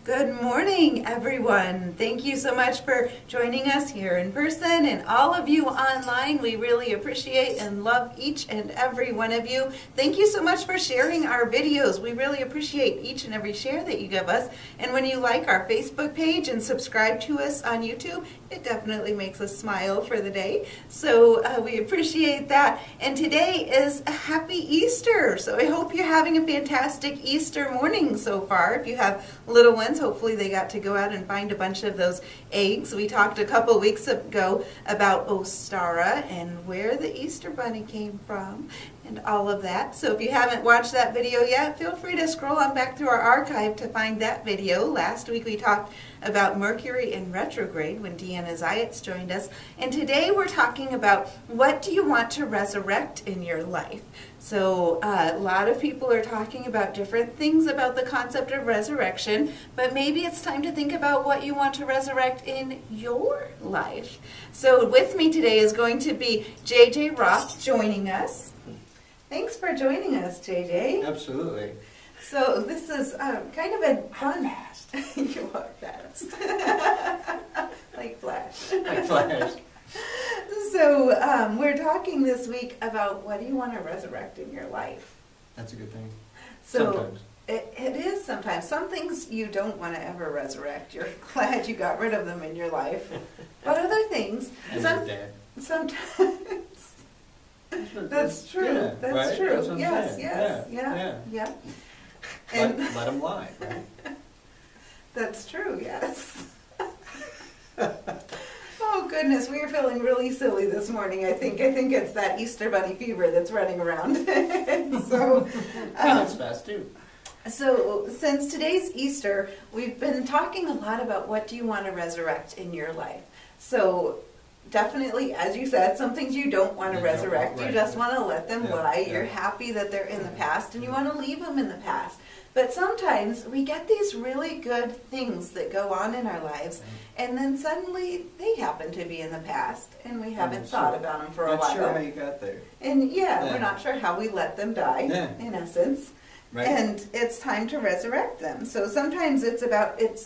Good morning, everyone. Thank you so much for joining us here in person and all of you online. We really appreciate and love each and every one of you. Thank you so much for sharing our videos. We really appreciate each and every share that you give us. And when you like our Facebook page and subscribe to us on YouTube, it definitely makes us smile for the day. So we appreciate that. And today is a happy Easter. So I hope you're having a fantastic Easter morning so far. If you have little ones, hopefully they got to go out and find a bunch of those eggs. We talked a couple weeks ago about Ostara and where the Easter Bunny came from and all of that. So if you haven't watched that video yet, feel free to scroll on back through our archive to find that video. Last week we talked about Mercury in retrograde when Deanna Zayats joined us. And today we're talking about what do you want to resurrect in your life. So a lot of people are talking about different things about the concept of resurrection, but maybe it's time to think about what you want to resurrect in your life. So with me today is going to be JJ Roth joining us. Thanks for joining us, JJ. Absolutely. So this is kind of a fun... Fast. You are fast. Like Flash. Like Flash. So we're talking this week about what do you want to resurrect in your life. That's a good thing. So Sometimes. It is sometimes. Some things you don't want to ever resurrect. You're glad you got rid of them in your life. But other things, And you're dead. sometimes. That's true. Yeah, That's right? true. That's what I'm Yes, saying. yes, Yeah, yeah. And Let them lie, right? that's true, yes. Oh goodness, we are feeling really silly this morning. I think it's that Easter Bunny fever that's running around. So, And it's fast too. So since today's Easter, we've been talking a lot about what do you want to resurrect in your life. So definitely, as you said, some things you don't want to You don't resurrect. want, You right. just want to let them Yeah, lie. yeah. You're happy that they're in the past and you want to leave them in the past. But sometimes we get these really good things that go on in our lives, and then suddenly they happen to be in the past, and we haven't thought about them for a Not while. sure how you got there. And Yeah. we're not sure how we let them die, Yeah. in essence. Right? And it's time to resurrect them. So sometimes it's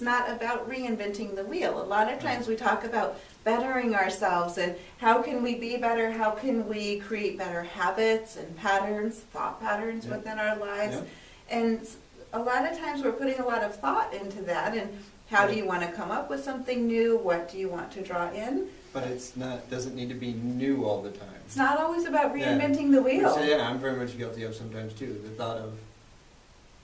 not about reinventing the wheel. A lot of times we talk about bettering ourselves and how can we be better, how can we create better habits and patterns, thought patterns Yeah. within our lives. Yeah. And a lot of times we're putting a lot of thought into that, and how do Yeah. you want to come up with something new? What do you want to draw in? But it's not, doesn't need to be new all the time. It's not always about Yeah. reinventing the wheel. Which, yeah, I'm very much guilty of sometimes too. The thought of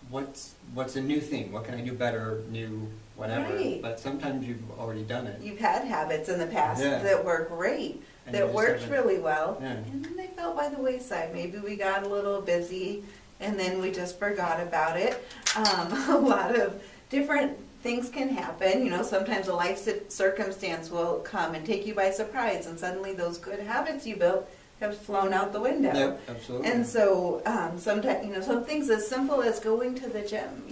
what's a new thing? What can I do better, new, whatever. Right. But sometimes you've already done it. You've had habits in the past Yeah. that were great, And you that just worked haven't- really well, Yeah. and then they fell by the wayside. Maybe we got a little busy, and then we just forgot about it. A lot of different things can happen. You know, sometimes a life circumstance will come and take you by surprise, and suddenly those good habits you built have flown out the window. Yep, absolutely. And so sometimes, some things as simple as going to the gym,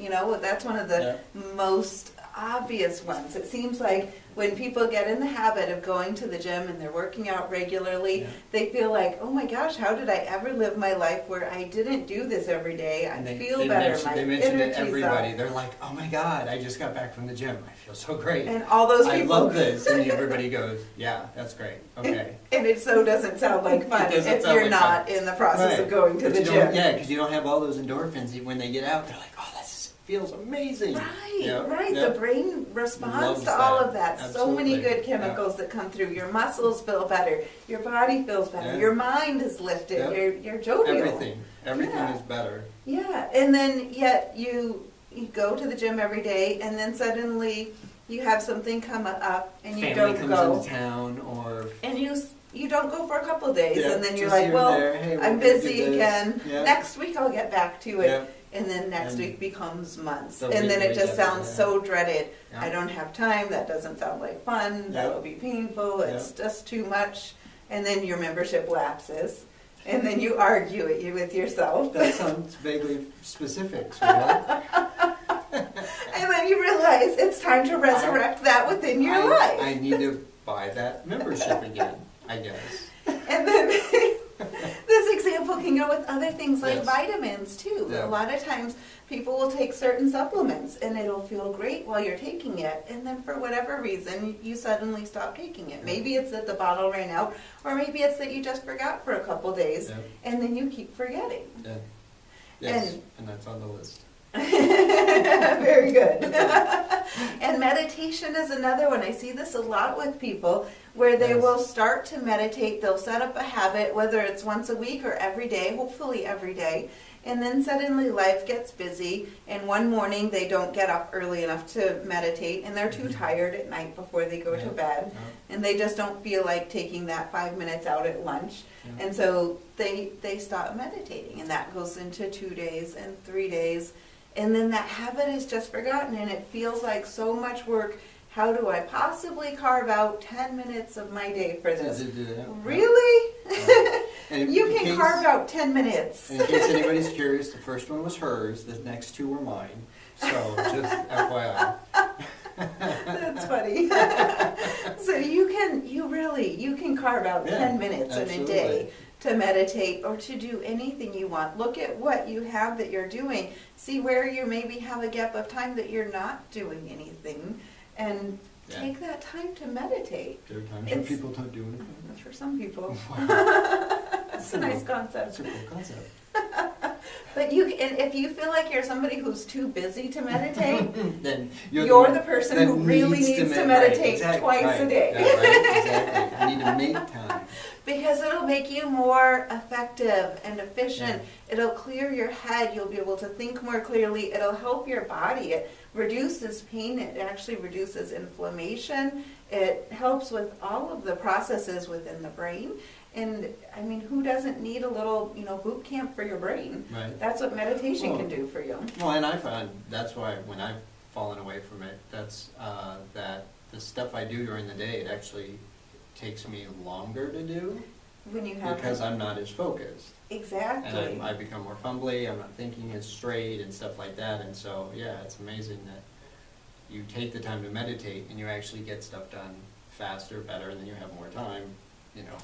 that's one of the most obvious ones. It seems like when people get in the habit of going to the gym and they're working out regularly, they feel like, oh my gosh, how did I ever live my life where I didn't do this every day? I feel better, my They mention it energy's everybody. up. They're like, oh my God, I just got back from the gym. I feel so great. And all those people. I love this. And everybody goes, yeah, that's great. Okay. And it so doesn't sound like fun It doesn't if sound you're like not fun. in the process Right. of going to But the you gym. don't- Yeah, because you don't have all those endorphins. When they get out, they're like, oh, this feels amazing. Right, Yep, right. yep. The brain responds Loves to all that. of that. So many Absolutely. good chemicals that come through. Your muscles feel better. Your body feels better. Yeah. Your mind is lifted. Yep. You're jovial. Everything Yeah. is better. Yeah, and then yet you go to the gym every day, and then suddenly you have something come up, and you Family don't comes go, into town, or and you don't go for a couple of days, Yeah, and then you're just like, here and well, there. Hey, we're I'm gonna do busy this. again. Yeah. Next week I'll get back to it. Yeah. And then next And week becomes months. the And then week it just after sounds that. so dreaded. Yeah. I don't have time. That doesn't sound like fun. That Yeah. will be painful. It's just too much. And then your membership lapses. And then you argue it with yourself. That sounds vaguely specific. Sweetheart. And then you realize it's time to resurrect that within your life. I need to buy that membership again, I guess. And then this example can go with other things like Yes. vitamins too. Yeah. A lot of times people will take certain supplements and it'll feel great while you're taking it, and then for whatever reason you suddenly stop taking it. Yeah. Maybe it's that the bottle ran out, or maybe it's that you just forgot for a couple days, Yeah. and then you keep forgetting. Yeah. Yes, And- and that's on the list. Very good. And meditation is another one. I see this a lot with people where they Yes. will start to meditate. They'll set up a habit, whether it's once a week or every day, hopefully every day. And then suddenly life gets busy, and one morning they don't get up early enough to meditate, and they're too tired at night before they go to Yeah. bed, Yeah. and they just don't feel like taking that 5 minutes out at lunch. Yeah. And so they stop meditating, and that goes into 2 days and 3 days. And then that habit is just forgotten, and it feels like so much work. How do I possibly carve out 10 minutes of my day for this? Yeah. Really? And You in can case- carve out 10 minutes. And in case anybody's curious, the first one was hers, the next two were mine. So just FYI. That's funny. So you can carve out Yeah, 10 minutes in a absolutely. day to meditate or to do anything you want. Look at what you have that you're doing. See where you maybe have a gap of time that you're not doing anything, and Yeah. take that time to meditate. There are times when It's- people don't do anything. For some people. Wow. That's a nice concept. That's a cool concept. But and if you feel like you're somebody who's too busy to meditate, Then you're the person that who really needs to right, meditate exactly, twice right. a day. Yeah, right, exactly. You need to make time. Because it'll make you more effective and efficient. Yeah. It'll clear your head. You'll be able to think more clearly. It'll help your body. It reduces pain. It actually reduces inflammation. It helps with all of the processes within the brain. And I mean, who doesn't need a little, boot camp for your brain? Right. That's what meditation Well, can do for you. Well, and I found that's why when I've fallen away from it, that's that the stuff I do during the day, it actually takes me longer to do When you have because I'm not as focused. exactly. And I become more fumbly, I'm not thinking as straight and stuff like that. And so, yeah, it's amazing that you take the time to meditate and you actually get stuff done faster, better, and then you have more time,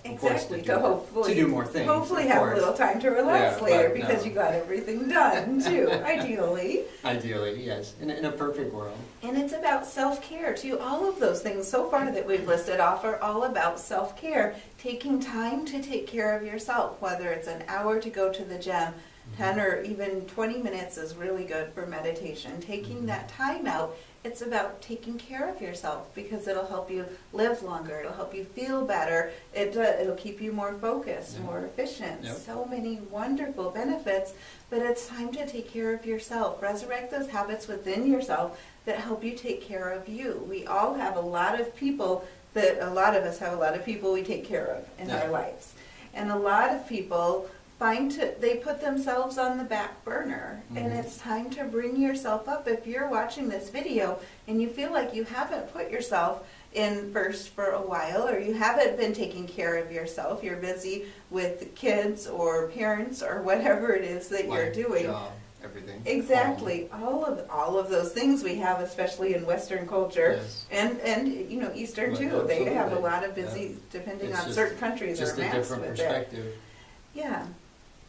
of course, Exactly, to to hopefully do more things. Hopefully of have a course. little time to relax Yeah, later but because no. you got everything done too, ideally. Ideally, yes. In a perfect world. And it's about self-care too. All of those things so far that we've listed off are all about self-care. Taking time to take care of yourself, whether it's an hour to go to the gym, 10 or even 20 minutes is really good for meditation. Taking that time out, it's about taking care of yourself because it'll help you live longer. It'll help you feel better. It'll keep you more focused, more efficient. Yep. So many wonderful benefits, but it's time to take care of yourself. Resurrect those habits within yourself that help you take care of you. We all have a lot of people a lot of us have a lot of people we take care of in Yeah. our lives. And a lot of people they put themselves on the back burner, and Mhm. it's time to bring yourself up. If you're watching this video and you feel like you haven't put yourself in first for a while, or you haven't been taking care of yourself, you're busy with kids or parents or whatever it is that you're Life, doing. job, everything. Exactly. All of those things we have, especially in Western culture, Yes. and Eastern Well, too. They have a absolutely. lot of busy, depending It's on just- certain countries Just are a maxed different with it. perspective. Yeah.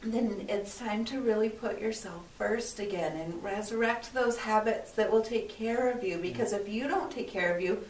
Then it's time to really put yourself first again and resurrect those habits that will take care of you. Because if you don't take care of you,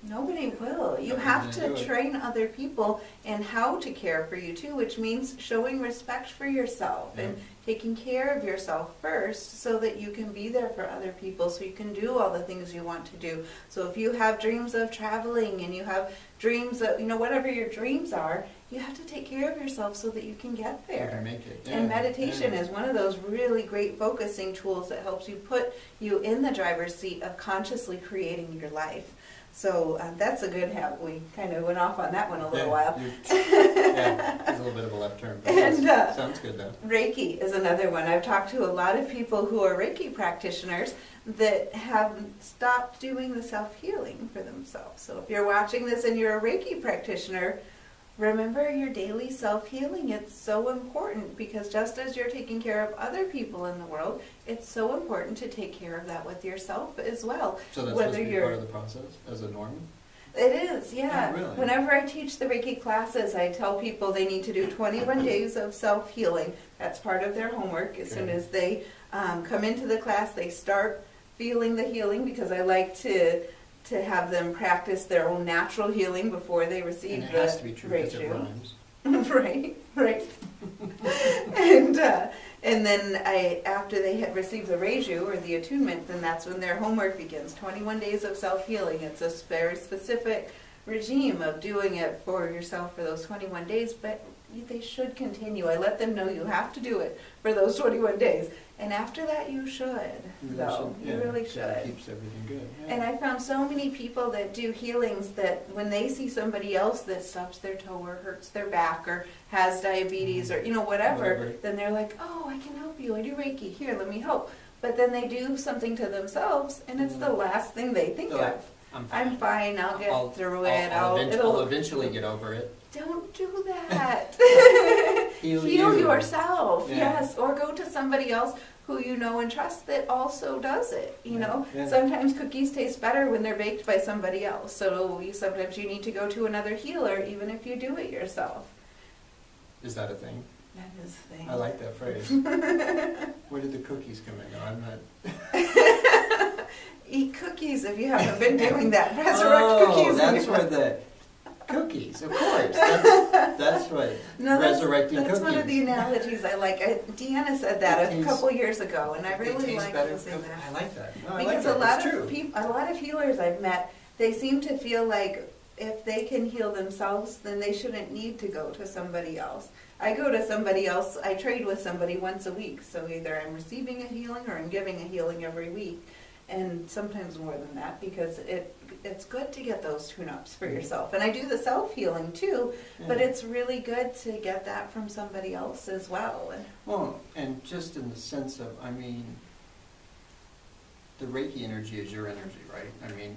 nobody will. You Nobody's have gonna to do it. train other people in how to care for you too, which means showing respect for yourself and taking care of yourself first so that you can be there for other people, so you can do all the things you want to do. So if you have dreams of traveling and you have dreams of, whatever your dreams are, you have to take care of yourself so that you can get You there. can make it. And Yeah, meditation yeah. is one of those really great focusing tools that helps you put you in the driver's seat of consciously creating your life. So that's a good habit. We kind of went off on that one a little while. Yeah, it's a little bit of a left turn, but And, sounds good though. Reiki is another one. I've talked to a lot of people who are Reiki practitioners that have stopped doing the self-healing for themselves. So if you're watching this and you're a Reiki practitioner, remember your daily self-healing. It's so important because just as you're taking care of other people in the world, it's so important to take care of that with yourself as well. So that's Whether supposed to be you're part of the process as a norm? It is, yeah. Oh, really? Whenever I teach the Reiki classes, I tell people they need to do 21 days of self-healing. That's part of their homework. As soon as they come into the class, they start feeling the healing, because I like to have them practice their own natural healing before they receive And it the has to be true because it Reiki. rhymes. Right. And then after they had received the Reiju or the attunement, then that's when their homework begins. 21 days of self-healing. It's a very specific regime of doing it for yourself for those 21 days, but they should continue. I let them know you have to do it for those 21 days. And after that, you should, though. You really should. That keeps everything good. Yeah. And I found so many people that do healings that when they see somebody else that stubs their toe or hurts their back or has diabetes or, whatever, then they're like, oh, I can help you. I do Reiki. Here, let me help. But then they do something to themselves, and it's the last thing they think They're like, of. I'm fine. I'll get through it. I'll eventually get over it. Don't do that. Heal yourself, Yeah. yes, or go to somebody else who you know and trust that also does it. Yeah. Sometimes cookies taste better when they're baked by somebody else. So sometimes you need to go to another healer, even if you do it yourself. Is that a thing? That is the thing. I like that phrase. Where did the cookies come in? No, I'm not. Eat cookies if you haven't been doing that. Resurrect cookies. That's where the cookies, of course. That's what resurrecting that's cookies. one of the analogies I like. Deanna said that a couple years ago, and I really like using that. I like that. No, Because I like that. a lot of healers I've met, they seem to feel like if they can heal themselves, then they shouldn't need to go to somebody else. I go to somebody else, I trade with somebody once a week, so either I'm receiving a healing or I'm giving a healing every week, and sometimes more than that, because it's good to get those tune-ups for yourself. And I do the self-healing too, but it's really good to get that from somebody else as well. Well, and just in the sense of, the Reiki energy is your energy, right?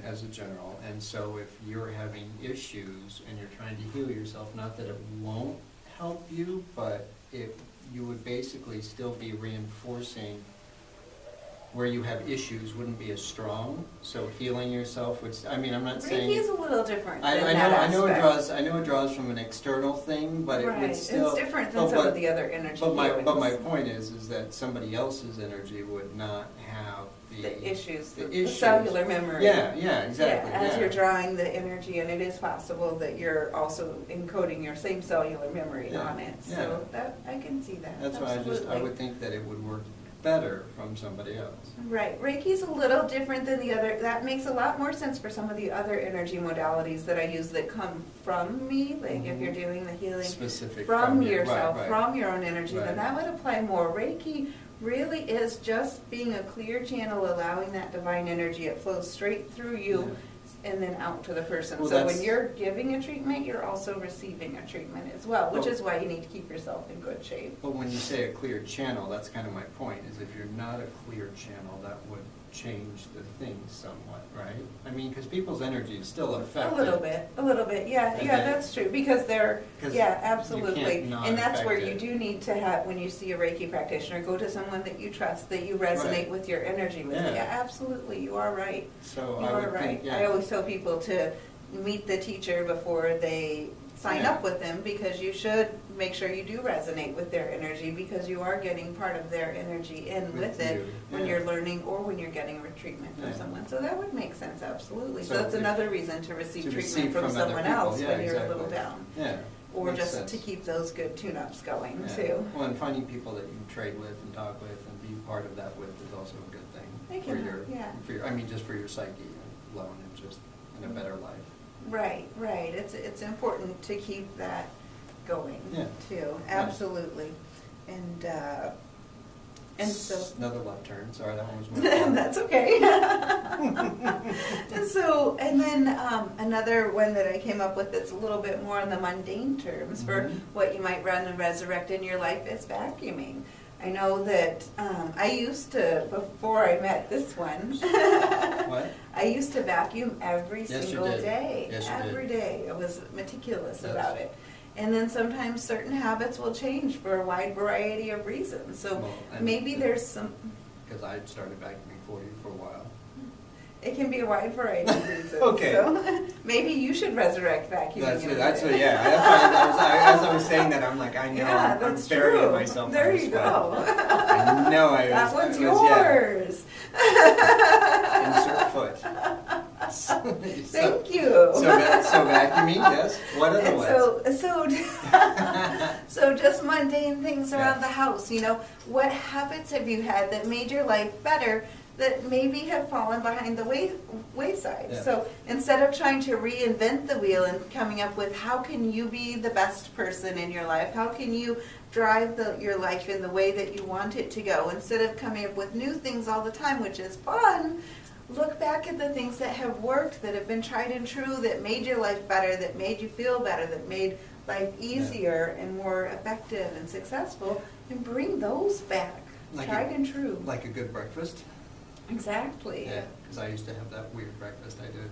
As a general. And so if you're having issues and you're trying to heal yourself, not that it won't help you, but you would basically still be reinforcing where you have issues wouldn't be as strong. So healing yourself would, I'm not saying... Reiki is a little different than I that know aspect. I know it draws from an external thing, but it would still... It's different than some of the other energy healings. But my point is that somebody else's energy would not have the issues, the issues. cellular memory. Yeah, exactly. Yeah, as you're drawing the energy, and it is possible that you're also encoding your same cellular memory on it. So that I can see that. That's why I would think that it would work better from somebody else. Right. Reiki's a little different than the other. That makes a lot more sense for some of the other energy modalities that I use that come from me. Like if you're doing the healing specific from yourself, from your own energy, Right. then that would apply more. Reiki really is just being a clear channel, allowing that divine energy. It flows straight through you and then out to the person. Well, so when you're giving a treatment, you're also receiving a treatment as well, which is why you need to keep yourself in good shape. But when you say a clear channel, that's kind of my point, is if you're not a clear channel, that would change the thing somewhat, right? Because people's energy is still affected. A little bit, yeah, that's true, because absolutely. And that's where you do need to have, when you see a Reiki practitioner, go to someone that you trust, that you resonate with your energy with. Yeah, absolutely, you are right. So you are right. I always tell people to meet the teacher before they sign up with them, because you should make sure you do resonate with their energy, because you are getting part of their energy in with it when you're learning or when you're getting a treatment from someone. So that would make sense, absolutely. So that's another reason to receive treatment from someone else when you're a little down. Yeah. Or just to keep those good tune-ups going too. Well, and finding people that you can trade with and talk with and be part of that with is also a good thing. Just for your psyche alone and just in a better life. Right. It's important to keep that going too. Absolutely. And so another left turn. Sorry, that one was more fun. That's okay. And then another one that I came up with that's a little bit more on the mundane terms for what you might run and resurrect in your life is vacuuming. I know that I used to, before I met this one, What? I used to vacuum every single day. Yes, you every did. day. I was meticulous about it. And then sometimes certain habits will change for a wide variety of reasons. So maybe there's some... Because I started vacuuming for you for a while. It can be a wide variety of reasons. Okay. So maybe you should resurrect vacuuming. That's what, yeah. That's why as I was saying that, I'm like, I know, Yeah, I'm that's burying true. myself. There on you this go. one. I know I was. That one's yeah. yours. Insert foot. Thank you. So vacuuming, yes. What other ones? So just mundane things around Yeah. the house. You know, what habits have you had that made your life better that maybe have fallen behind the wayside? Yeah. So instead of trying to reinvent the wheel and coming up with how can you be the best person in your life, how can you drive your life in the way that you want it to go, instead of coming up with new things all the time, which is fun, look back at the things that have worked, that have been tried and true, that made your life better, that made you feel better, that made life easier and more effective and successful, and bring those back, tried and true. Like a good breakfast. Exactly. Yeah, because I used to have that weird breakfast I did.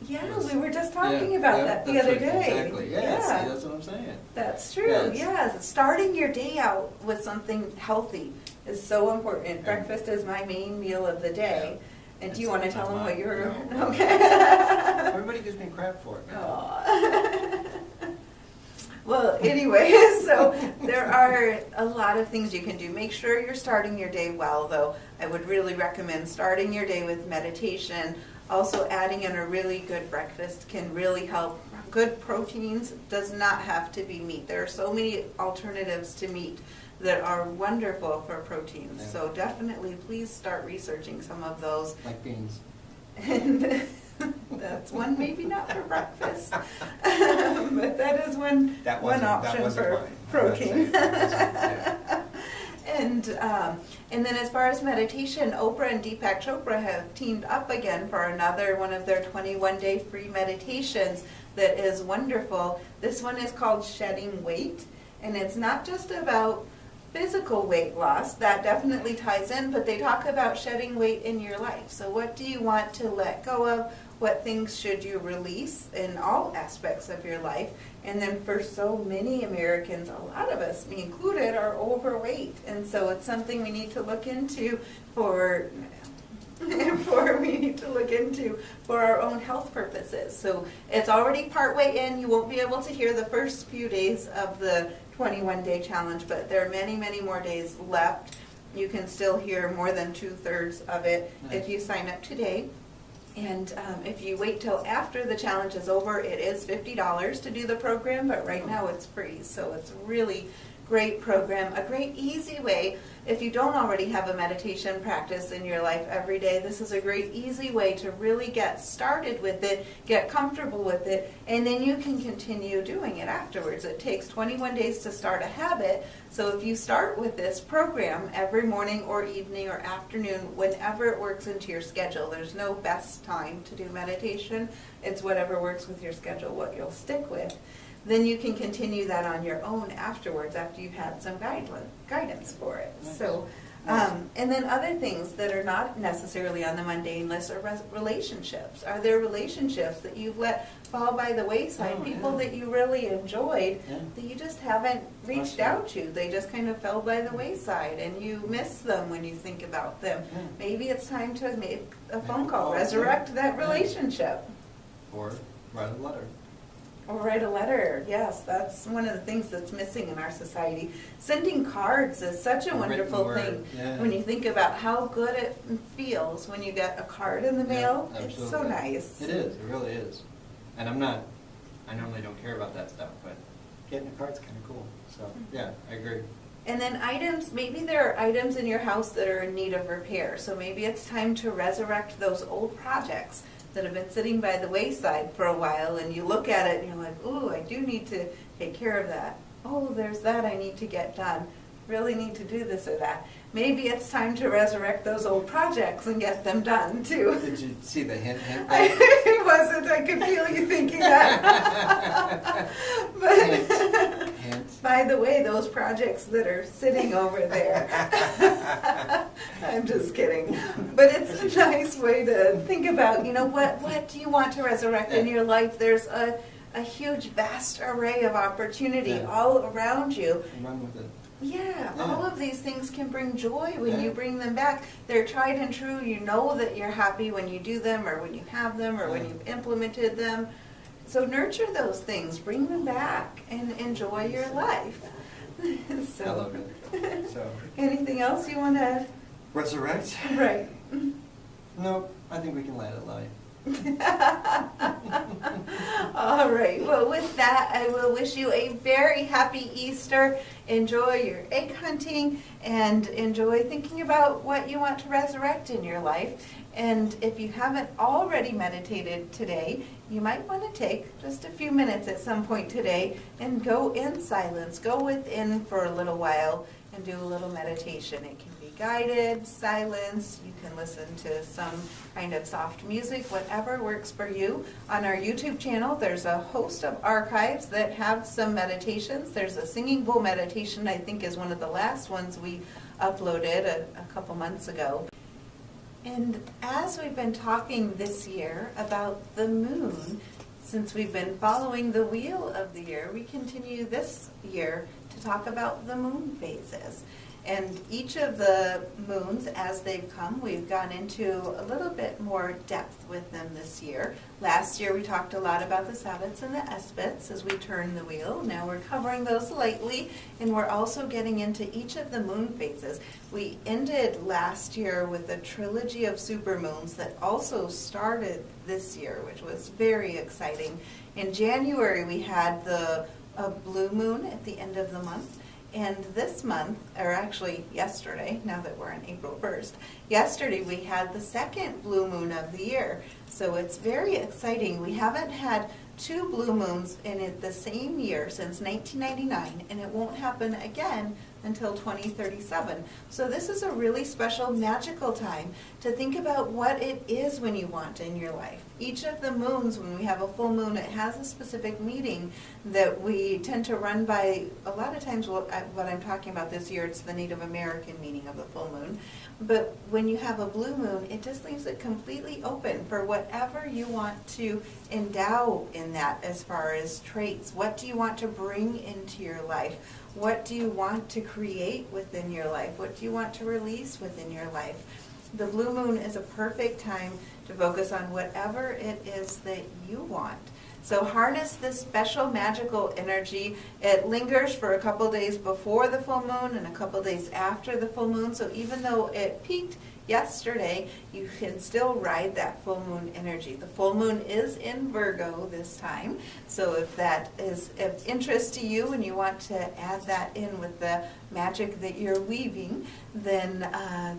Yeah, we were just talking about that the other day. Exactly. Yeah, see, that's what I'm saying. That's true. Yes. Yes. Starting your day out with something healthy is so important. Breakfast is my main meal of the day. And do you want to tell them what you're... No. Okay. Everybody gives me crap for it. Aw. Well, anyway, so there are a lot of things you can do. Make sure you're starting your day well, though. I would really recommend starting your day with meditation. Also, adding in a really good breakfast can really help. Good proteins does not have to be meat. There are so many alternatives to meat that are wonderful for proteins. Yeah. So definitely, please start researching some of those. Like beans. And that's one maybe not for breakfast, but that is one option for protein. And then as far as meditation, Oprah and Deepak Chopra have teamed up again for another one of their 21-day free meditations that is wonderful. This one is called Shedding Weight, and it's not just about physical weight loss, that definitely ties in, but they talk about shedding weight in your life. So what do you want to let go of? What things should you release in all aspects of your life? And then for so many Americans, a lot of us, me included, are overweight. And so it's something we need to look into for our own health purposes. So it's already partway in. You won't be able to hear the first few days of the 21-day challenge, but there are many, many more days left. You can still hear more than 2/3 of it if you sign up today. And if you wait till after the challenge is over, it is $50 to do the program, but right now it's free. So it's a really great program, a great easy way. If you don't already have a meditation practice in your life every day, this is a great easy way to really get started with it, get comfortable with it, and then you can continue doing it afterwards. It takes 21 days to start a habit, so if you start with this program every morning or evening or afternoon, whenever it works into your schedule, there's no best time to do meditation. It's whatever works with your schedule, what you'll stick with. Then you can continue that on your own afterwards after you've had some guidance for it. Nice. So, and then other things that are not necessarily on the mundane list are relationships. Are there relationships that you've let fall by the wayside, people that you really enjoyed that you just haven't reached out to? They just kind of fell by the wayside and you miss them when you think about them. Maybe it's time to make a phone call, resurrect that relationship. Or write a letter. Or write a letter, yes, that's one of the things that's missing in our society. Sending cards is such a wonderful thing. When you think about how good it feels when you get a card in the mail, it's so nice. It is, it really is. And I normally don't care about that stuff, but getting a card's kind of cool. So, yeah, I agree. And then items, maybe there are items in your house that are in need of repair. So maybe it's time to resurrect those old projects that have been sitting by the wayside for a while, and you look at it and you're like, ooh, I do need to take care of that. Oh, there's that I need to get done. Really need to do this or that. Maybe it's time to resurrect those old projects and get them done too. Did you see the hint? It wasn't. I could feel you thinking that. But by the way, those projects that are sitting over there. I'm just kidding. But it's a nice way to think about, what do you want to resurrect in your life? There's a huge, vast array of opportunity all around you. Run with it. Yeah, Yeah. all of these things can bring joy when Yeah. you bring them back. They're tried and true. You know that you're happy when you do them or when you have them or when Yeah. you've implemented them. So nurture those things, bring them back, and enjoy your life. So, I love it. So, anything else you want to? resurrect? Right. Nope, I think we can let it lie. All right. Well, with that, I will wish you a very happy Easter. Enjoy your egg hunting and enjoy thinking about what you want to resurrect in your life. And if you haven't already meditated today, you might want to take just a few minutes at some point today and go in silence. Go within for a little while and do a little meditation. It can be guided, silence. You can listen to some kind of soft music, whatever works for you. On our YouTube channel, there's a host of archives that have some meditations. There's a singing bowl meditation, I think is one of the last ones we uploaded a couple months ago. And as we've been talking this year about the moon, since we've been following the wheel of the year, we continue this year to talk about the moon phases. And each of the moons, as they've come, we've gone into a little bit more depth with them this year. Last year we talked a lot about the Sabbats and the Esbats as we turn the wheel. Now we're covering those lightly, and we're also getting into each of the moon phases. We ended last year with a trilogy of supermoons that also started this year, which was very exciting. In January we had a blue moon at the end of the month. And this month, or actually yesterday, now that we're on April 1st, yesterday we had the second blue moon of the year. So it's very exciting. We haven't had two blue moons in the same year since 1999, and it won't happen again until 2037. So this is a really special, magical time to think about what it is when you want in your life. Each of the moons, when we have a full moon, it has a specific meaning that we tend to run by. A lot of times what I'm talking about this year, it's the Native American meaning of the full moon. But when you have a blue moon, it just leaves it completely open for whatever you want to endow in that as far as traits. What do you want to bring into your life? What do you want to create within your life? What do you want to release within your life? The blue moon is a perfect time to focus on whatever it is that you want. So harness this special magical energy. It lingers for a couple days before the full moon and a couple days after the full moon. So even though it peaked yesterday, you can still ride that full moon energy. The full moon is in Virgo this time. So if that is of interest to you and you want to add that in with the magic that you're weaving, then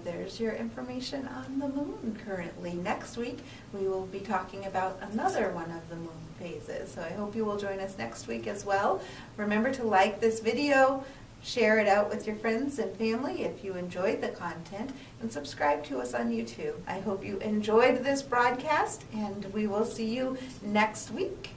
there's your information on the moon currently. Next week, we will be talking about another one of the moon phases. So I hope you will join us next week as well. Remember to like this video, share it out with your friends and family if you enjoyed the content, and subscribe to us on YouTube. I hope you enjoyed this broadcast, and we will see you next week.